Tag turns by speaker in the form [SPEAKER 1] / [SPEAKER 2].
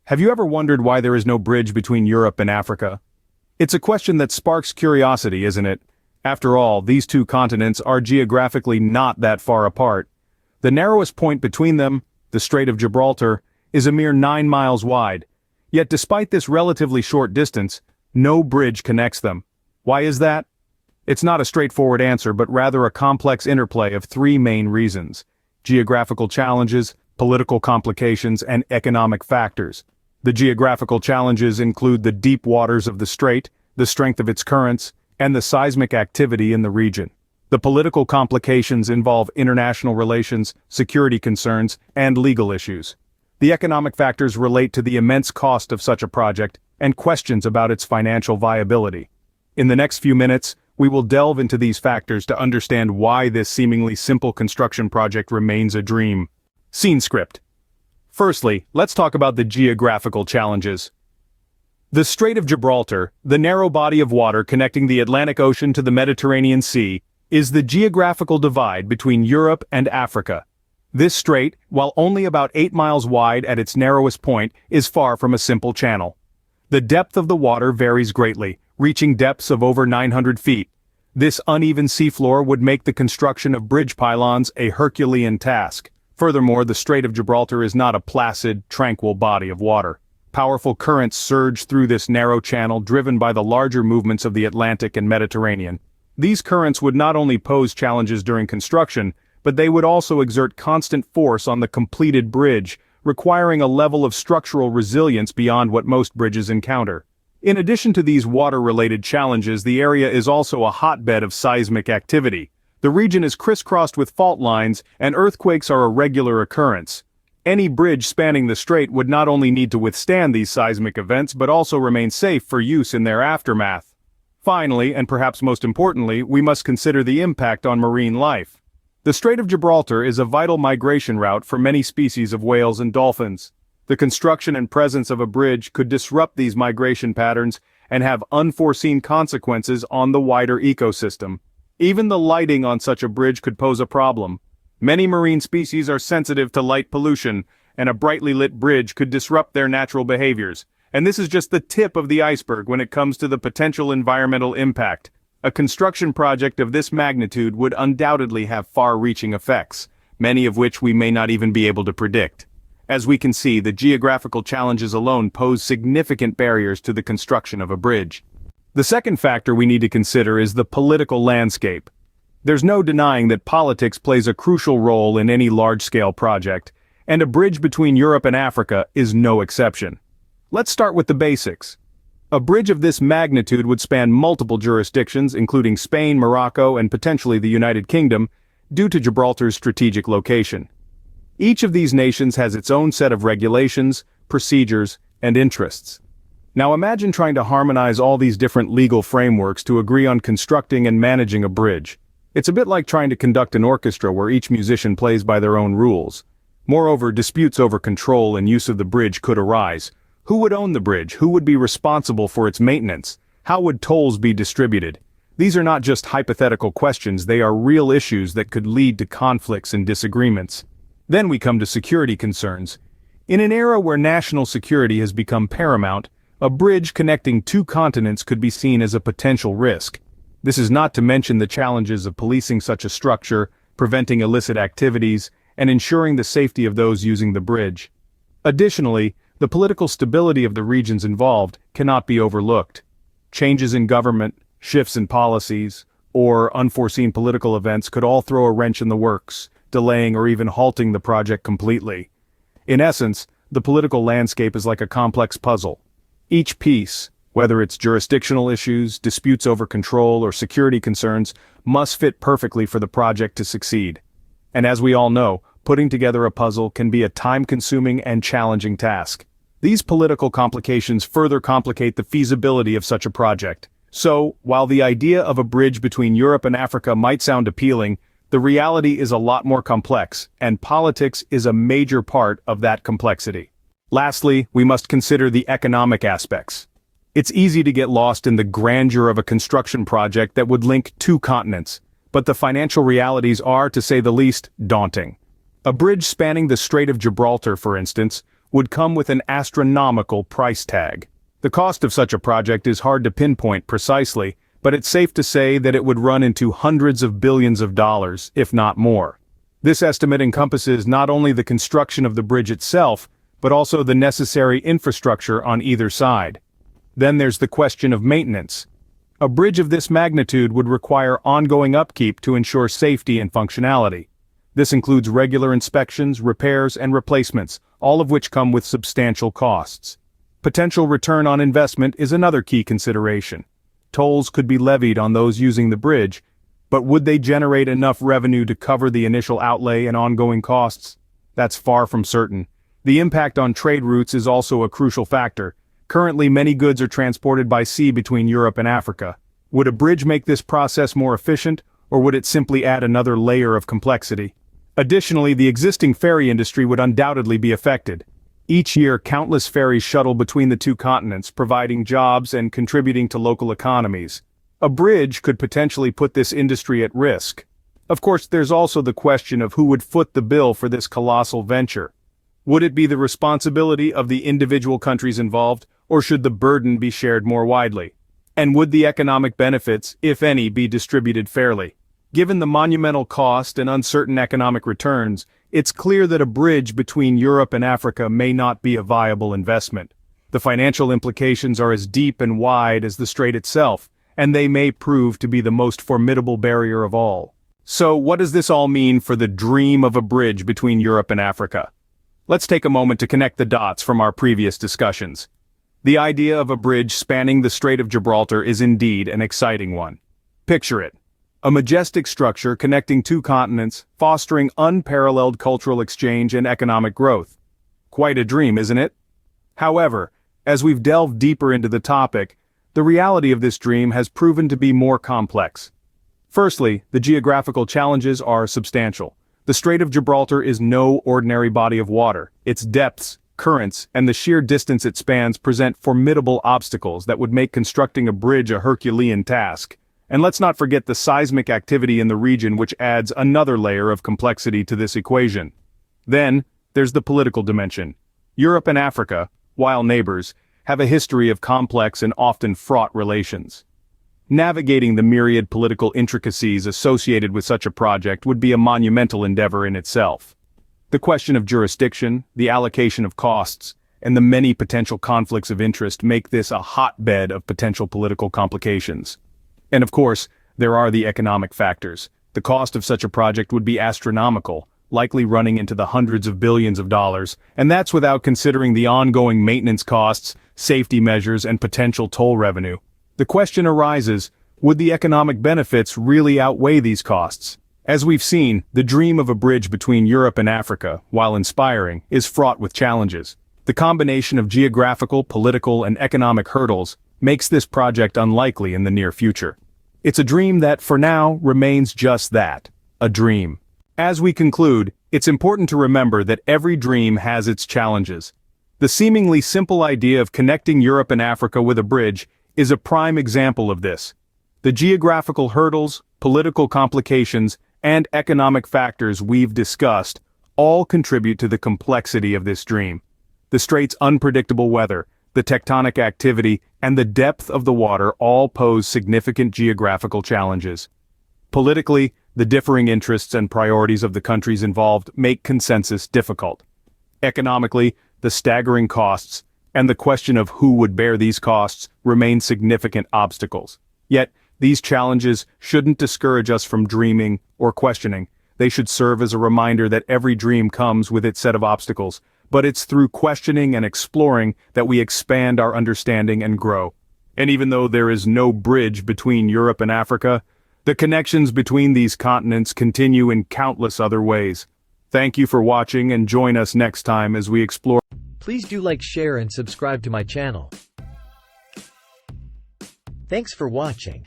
[SPEAKER 1] Have you ever wondered why there is no bridge between Europe and Africa? It's a question that sparks curiosity, isn't it? After all, these two continents are geographically not that far apart. The narrowest point between them, the Strait of Gibraltar, is a mere 9 miles wide. Yet despite this relatively short distance, no bridge connects them. Why is that? It's not a straightforward answer, but rather a complex interplay of three main reasons: geographical challenges, political complications, and economic factors. The geographical challenges include the deep waters of the strait, the strength of its currents, and the seismic activity in the region. The political complications involve international relations, security concerns, and legal issues. The economic factors relate to the immense cost of such a project and questions about its financial viability. In the next few minutes, we will delve into these factors to understand why this seemingly simple construction project remains a dream. Scene script. Firstly, let's talk about the geographical challenges. The Strait of Gibraltar, the narrow body of water connecting the Atlantic Ocean to the Mediterranean Sea, is the geographical divide between Europe and Africa. This strait, while only about 8 miles wide at its narrowest point, is far from a simple channel. The depth of the water varies greatly, reaching depths of over 900 feet. This uneven seafloor would make the construction of bridge pylons a Herculean task. Furthermore, the Strait of Gibraltar is not a placid, tranquil body of water. Powerful currents surge through this narrow channel, driven by the larger movements of the Atlantic and Mediterranean. These currents would not only pose challenges during construction, but they would also exert constant force on the completed bridge, requiring a level of structural resilience beyond what most bridges encounter. In addition to these water-related challenges, the area is also a hotbed of seismic activity. The region is crisscrossed with fault lines, and earthquakes are a regular occurrence. Any bridge spanning the strait would not only need to withstand these seismic events but also remain safe for use in their aftermath. Finally, and perhaps most importantly, we must consider the impact on marine life. The Strait of Gibraltar is a vital migration route for many species of whales and dolphins. The construction and presence of a bridge could disrupt these migration patterns and have unforeseen consequences on the wider ecosystem. Even the lighting on such a bridge could pose a problem. Many marine species are sensitive to light pollution, and a brightly lit bridge could disrupt their natural behaviors. And this is just the tip of the iceberg when it comes to the potential environmental impact. A construction project of this magnitude would undoubtedly have far-reaching effects, many of which we may not even be able to predict. As we can see, the geographical challenges alone pose significant barriers to the construction of a bridge. The second factor we need to consider is the political landscape. There's no denying that politics plays a crucial role in any large-scale project, and a bridge between Europe and Africa is no exception. Let's start with the basics. A bridge of this magnitude would span multiple jurisdictions, including Spain, Morocco, and potentially the United Kingdom, due to Gibraltar's strategic location. Each of these nations has its own set of regulations, procedures, and interests. Now imagine trying to harmonize all these different legal frameworks to agree on constructing and managing a bridge. It's a bit like trying to conduct an orchestra where each musician plays by their own rules. Moreover, disputes over control and use of the bridge could arise. Who would own the bridge? Who would be responsible for its maintenance? How would tolls be distributed? These are not just hypothetical questions, they are real issues that could lead to conflicts and disagreements. Then we come to security concerns. In an era where national security has become paramount, a bridge connecting two continents could be seen as a potential risk. This is not to mention the challenges of policing such a structure, preventing illicit activities, and ensuring the safety of those using the bridge. Additionally, the political stability of the regions involved cannot be overlooked. Changes in government, shifts in policies, or unforeseen political events could all throw a wrench in the works, delaying or even halting the project completely. In essence, the political landscape is like a complex puzzle. Each piece, whether it's jurisdictional issues, disputes over control, or security concerns, must fit perfectly for the project to succeed. And as we all know, putting together a puzzle can be a time-consuming and challenging task. These political complications further complicate the feasibility of such a project. So, while the idea of a bridge between Europe and Africa might sound appealing, the reality is a lot more complex, and politics is a major part of that complexity. Lastly, we must consider the economic aspects. It's easy to get lost in the grandeur of a construction project that would link two continents, but the financial realities are, to say the least, daunting. A bridge spanning the Strait of Gibraltar, for instance, would come with an astronomical price tag. The cost of such a project is hard to pinpoint precisely, but it's safe to say that it would run into hundreds of billions of dollars, if not more. This estimate encompasses not only the construction of the bridge itself, but also the necessary infrastructure on either side. Then there's the question of maintenance. A bridge of this magnitude would require ongoing upkeep to ensure safety and functionality. This includes regular inspections, repairs, and replacements, all of which come with substantial costs. Potential return on investment is another key consideration. Tolls could be levied on those using the bridge, but would they generate enough revenue to cover the initial outlay and ongoing costs? That's far from certain. The impact on trade routes is also a crucial factor. Currently, many goods are transported by sea between Europe and Africa. Would a bridge make this process more efficient, or would it simply add another layer of complexity? Additionally, the existing ferry industry would undoubtedly be affected. Each year, countless ferries shuttle between the two continents, providing jobs and contributing to local economies. A bridge could potentially put this industry at risk. Of course, there's also the question of who would foot the bill for this colossal venture. Would it be the responsibility of the individual countries involved, or should the burden be shared more widely? And would the economic benefits, if any, be distributed fairly? Given the monumental cost and uncertain economic returns, it's clear that a bridge between Europe and Africa may not be a viable investment. The financial implications are as deep and wide as the strait itself, and they may prove to be the most formidable barrier of all. So, what does this all mean for the dream of a bridge between Europe and Africa? Let's take a moment to connect the dots from our previous discussions. The idea of a bridge spanning the Strait of Gibraltar is indeed an exciting one. Picture it. A majestic structure connecting two continents, fostering unparalleled cultural exchange and economic growth. Quite a dream, isn't it? However, as we've delved deeper into the topic, the reality of this dream has proven to be more complex. Firstly, the geographical challenges are substantial. The Strait of Gibraltar is no ordinary body of water. Its depths, currents, and the sheer distance it spans present formidable obstacles that would make constructing a bridge a Herculean task. And let's not forget the seismic activity in the region, which adds another layer of complexity to this equation. Then, there's the political dimension. Europe and Africa, while neighbors, have a history of complex and often fraught relations. Navigating the myriad political intricacies associated with such a project would be a monumental endeavor in itself. The question of jurisdiction, the allocation of costs, and the many potential conflicts of interest make this a hotbed of potential political complications. And of course, there are the economic factors. The cost of such a project would be astronomical, likely running into the hundreds of billions of dollars, and that's without considering the ongoing maintenance costs, safety measures, and potential toll revenue. The question arises, would the economic benefits really outweigh these costs? As we've seen, the dream of a bridge between Europe and Africa, while inspiring, is fraught with challenges. The combination of geographical, political, and economic hurdles makes this project unlikely in the near future. It's a dream that, for now, remains just that, a dream. As we conclude, it's important to remember that every dream has its challenges. The seemingly simple idea of connecting Europe and Africa with a bridge is a prime example of this. The geographical hurdles, political complications, and economic factors we've discussed all contribute to the complexity of this dream. The strait's unpredictable weather, the tectonic activity, and the depth of the water all pose significant geographical challenges. Politically, the differing interests and priorities of the countries involved make consensus difficult. Economically, the staggering costs, and the question of who would bear these costs remain significant obstacles. Yet, these challenges shouldn't discourage us from dreaming or questioning. They should serve as a reminder that every dream comes with its set of obstacles, but it's through questioning and exploring that we expand our understanding and grow. And even though there is no bridge between Europe and Africa, the connections between these continents continue in countless other ways. Thank you for watching, and join us next time as we explore.
[SPEAKER 2] Please do like, share, and subscribe to my channel. Thanks for watching.